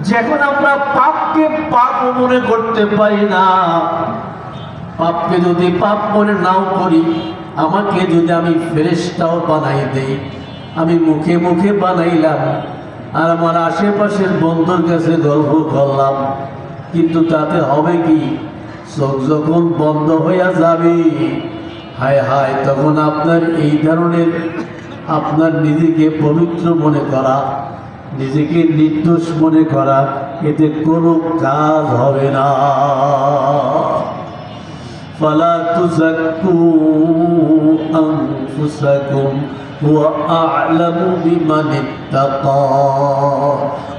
যখন আমরা পাপকে পাপ মনে করতে পারি না, পাপকে যদি পাপ মনে নাও করি, আমাকে যদি আমি ফেরেশতাও বানাই দেই, আমি মুখে মুখে বানাইলাম আর আমার আশেপাশের বন্ধুর কাছে গল্প করলাম, কিন্তু তাতে হবে কি? চোখ যখন বন্ধ হইয়া যাবে, হায় হায়, তখন আপনার এই ধরনের আপনার নিজেকে পবিত্র মনে করা, নিজেকে নির্দোষ মনে করা, এতে কোনো কাজ হবে না। ফালা তুযাক্কু আনফুসাকুম হুয়া আ'লামু বিমান ইত্তাকা।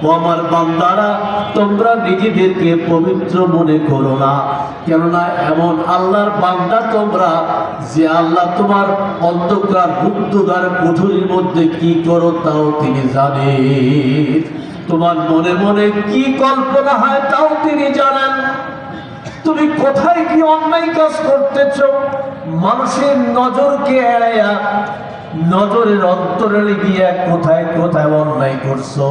ও আমার বান্দারা, তোমরা নিজেদেরকে পবিত্র মনে করো না, কেননা এমন আল্লাহর বান্দা তোমরা যে আল্লাহ তোমার অন্ধকার রুদ্ধদ্বার কুঠুরির মধ্যে কি করো তাও তিনি জানেন, তোমার মনে মনে কি কল্পনা হয় তাও তিনি জানেন। তুমি কোথায় কি অন্যায় কাজ করতেছ, মানুষের নজরকে এড়াইয়া, নজরের অন্তরে গিয়া কোথায় কোথায় অন্যায় করছো,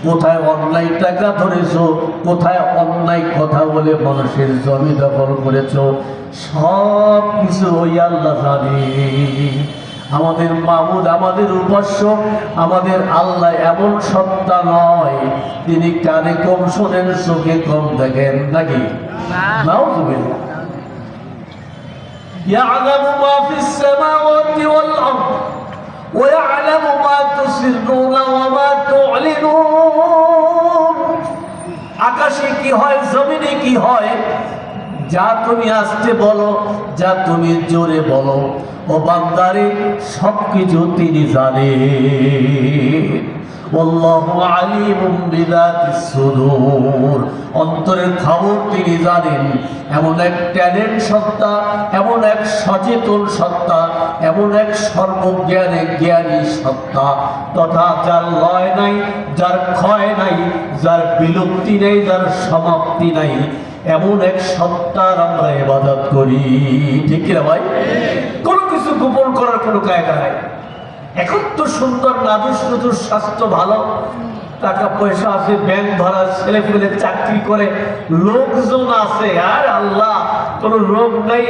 কোথায় অন্যায় টাকা ধরেছো, কোথায় অন্যায় কথা বলে মানুষের জমি দখল করেছো, সব কিছু ওই আল্লাহ জানে। আমাদের মাবুদ, আমাদের উপাস্য, আমাদের আল্লাহ এমন সত্তা নয় তিনি কানে কম শোনেন, চোখে কম দেখেন, নাকি? নাউযুবিল্লাহ। ইয়ালামু মা ফিস সামাওয়াতি ওয়াল আরদ ওয়া ইয়ালামু মা তুসিররুনা ওয়া মা তু'লিনুন। আকাশে কি হয়, জমিনে কি হয়, যা তুমি আস্তে বলো, যা তুমি জোরে বলো, ও বান্দারে সবকিছু তিনি জানেন। আল্লাহু আলিমুম বিযাতিস সুদূর, অন্তরের খবর তিনি জানেন। এমন এক ট্যালেন্ট সত্তা, এমন এক সচেতন সত্তা, এমন এক সর্বজ্ঞানে জ্ঞানী সত্তা, তথা যার লয় নাই, যার ক্ষয় নাই, যার বিলুপ্তি নেই, যার সমাপ্তি নাই, এমন এক সত্তার আমরা ইবাদত করি। ঠিক কিনা ভাই? কোনো কিছু গোপন করার কোনো কায়দা নাই। এখন তো সুন্দর নাদুস নুদুস, স্বাস্থ্য ভালো, টাকা পয়সা আছে, ব্যাংক ভরা, ছেলে পেলে চাকরি করে, লোকজন আছে, আর আল্লাহ কোনো রোগ নাই,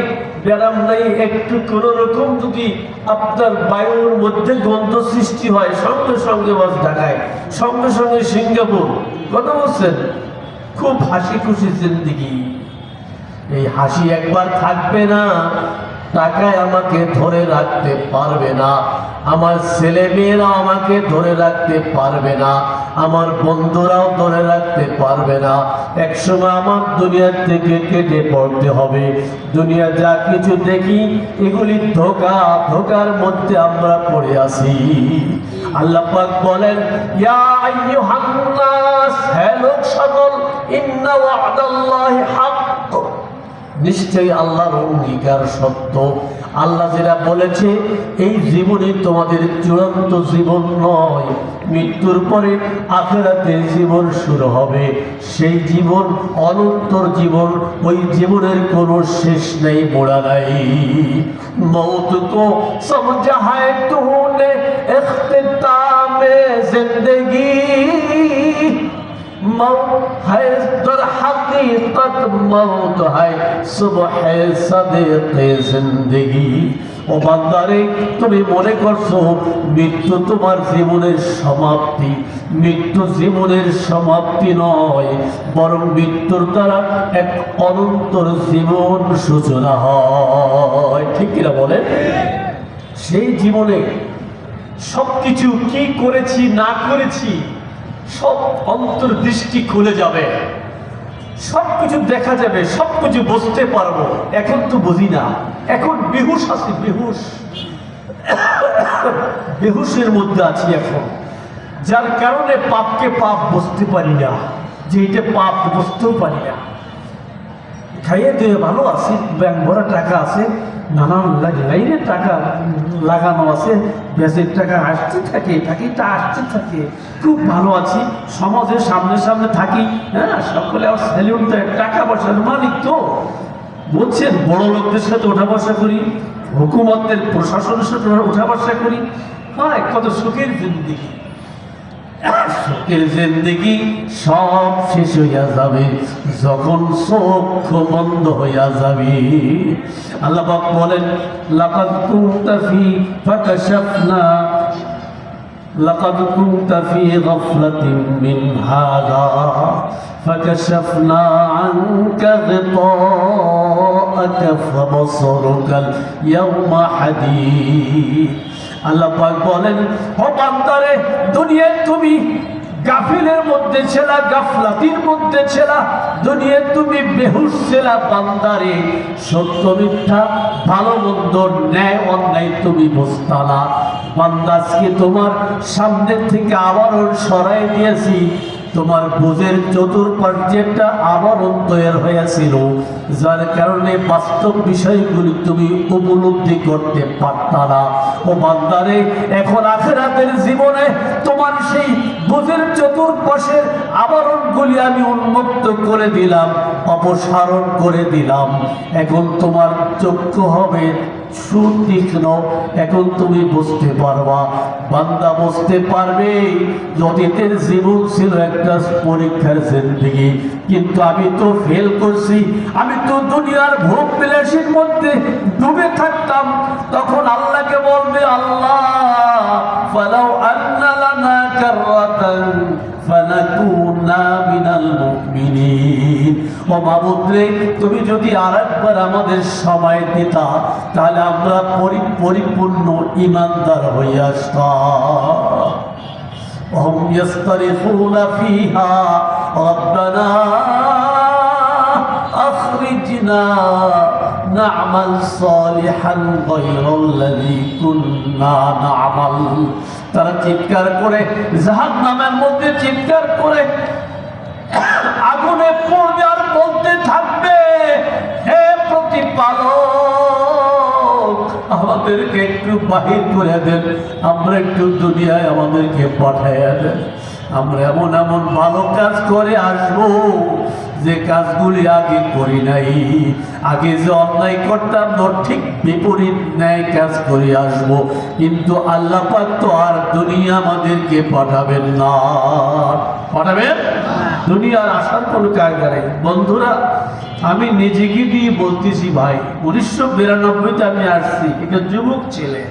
ব্যারাম নাই, একটু কোনো রকম যদি আপনার বায়ুর মধ্যে গন্ধ সৃষ্টি হয়, সঙ্গে সঙ্গে বাস ঢাকায়, সঙ্গে সঙ্গে সিঙ্গাপুর। কথা বলছেন? খুব হাসি খুশি জিন্দেগি। এই হাসি একবার থাকবে না, টাকায় আমাকে ধরে রাখতে পারবে না, আমার ছেলে মেয়েরাও আমাকে ধরে রাখতে পারবে না, আমার বন্ধুরাও ধরে রাখতে পারবে না। একসময় আমার দুনিয়ার থেকে কেটে পড়তে হবে। দুনিয়া যা কিছু দেখি এগুলি ধোঁকা, ধোঁকার মধ্যে আমরা পড়ে আছি। আল্লাহ পাক বলেন, ইয়া আইয়ুহান নাস, হে লোক সকল, ইন্না ওয়া'দাল্লাহি হাক্ক, নিশ্চয়ই আল্লাহর অঙ্গীকার সত্য। আল্লাহ যেটা বলেছে, এই জীবনে তোমাদের চূড়ান্ত জীবন নয়, মৃত্যুর পরে আখিরাতে জীবন শুরু হবে। সেই জীবন অনন্তর জীবন, ওই জীবনের কোনো শেষ নেই, মোড়া নাই। মৌত কো সমঝা है तूने इख्तितामे जिंदगी, मौत है दर हकीकत, मौत है सुबह सदीक़े जिंदगी। ও বান্দারে, তুমি মনে করছো মৃত্যু তোমার জীবনের সমাপ্তি? মৃত্যু জীবনের সমাপ্তি নয়, বরং মৃত্যুর দ্বারা এক অনন্তর জীবন সূচনা হয়। ঠিক কিনা বলে? সেই জীবনে সবকিছু কি করেছি না করেছি সব অন্তর্দৃষ্টি খুলে যাবে, সবকিছু দেখা যাবে, সবকিছু বুঝতে পারবো। এখন তো বুঝি না, এখন বেহুশ আছি, বেহুশ, বেহুশের মধ্যে আছি এখন, যার কারণে পাপকে পাপ বুঝতে পারি না, যে এটা পাপ বুঝতেও পারি না। খাইয়ে দিয়ে ভালো আছে, ব্যাংক ভরা টাকা আছে, নানান লাইনে টাকা লাগানো আছে, ব্যাসের টাকা আসতে থাকে, তা আসতে থাকে, খুব ভালো আছি, সমাজের সামনে সামনে থাকি, হ্যাঁ, সকলে আমার স্যালিউট দেয়, টাকা পয়সার মালিক তো। বলছেন বড় লোকদের সাথে ওঠা বসা করি, হুকুমতের প্রশাসনের সাথে ওঠা বসা করি, হ্যাঁ, কত সুখের জিন্দেগি। সুখের জিন্দেগি সব শেষ হইয়া যাবে যখন চোখ বন্ধ হইয়া যাবে। আল্লাহ পাক বলেন, লাকাদ কুনতা ফি ফাকাশাফনা লাকাদ কুনতা ফি গাফলাতিন মিন হাযা ফাকাশাফনা আনকা গিতাআকা ফাবসারুকা ইয়াওমা হাদীদ। আল্লাহ পাক বলেন, ও বান্দারে, দুনিয়ায় তুমি গাফিলের মধ্যে ছিলা, গাফলাতির মধ্যে ছিলা, দুনিয়ায় তুমি বেহুশ ছিলা বান্দারে। সত্য মিথ্যা, ভালো মন্দ, ন্যায় অন্যায় তুমি বুঝতা না বান্দা। আজকে তোমার সামনের থেকে আবারও সরাই দিয়েছি। তোমার বুঝের চতুর্পাশে একটা আবরণ তৈরি হয়েছিল, যার কারণে বাস্তব বিষয়গুলি তুমি উপলব্ধি করতে পারতা না। ও বান্দারে, এখন আখিরাতের জীবনে তোমার সেই বুঝের চতুর্পাশের আবরণগুলি আমি উন্মুক্ত করে দিলাম, অপসারণ করে দিলাম। এখন তোমার চক্ষু হবে সুতীক্ষ্ণ, এখন তুমি বুঝতে পারবা। বান্দা বুঝতে পারবে অতীতের জীবন ছিল একটা পরীক্ষার জিন্দেগি, কিন্তু আমি তো ফেল করছি, আমি তো দুনিয়ার ভোগ বিলাসীর মধ্যে ডুবে থাকতাম। তখন আল্লাহকে বলবে, আল্লাহ ফালাউ আন্না লানা কাররাতান ফানাকুনা মিনাল মুমিনিন। ও মাবুদ রে, তুমি যদি আরেকবার আমাদের সময় দিতা, তাহলে আমরা পরিপূর্ণ ঈমানদার হয়ে আসতাম। وهم يصطرخون فيها ربنا أخرجنا نعمل صالحا غير الذي كنا نعمل। তারা চিৎকার করে জাহান্নামের মধ্যে চিৎকার করে আগুনে পড়বে আর বলতে থাকবে, হে প্রতিপালক, আমাদেরকে একটু বাহির করে দেন, আমরা একটু দুনিয়ায় আমাদেরকে পাঠাইয়া দেন। আমরা এমন এমন ভালো কাজ করে আসবো যে কাজগুলি আগে করি নাই। আগে যে অন্যায় করতাম ওর ঠিক বিপরীত ন্যায় কাজ করে আসবো, কিন্তু আল্লাহ পাক তো আর দুনিয়া আমাদেরকে পাঠাবেন না। পাঠাবেন? দুনিয়ার আসার কোনো কায়দা নেই। বন্ধুরা, আমি নিজেকে দিয়ে বলতেছি ভাই, 1992-তে আমি আসছি, এটা যুবক ছেলে।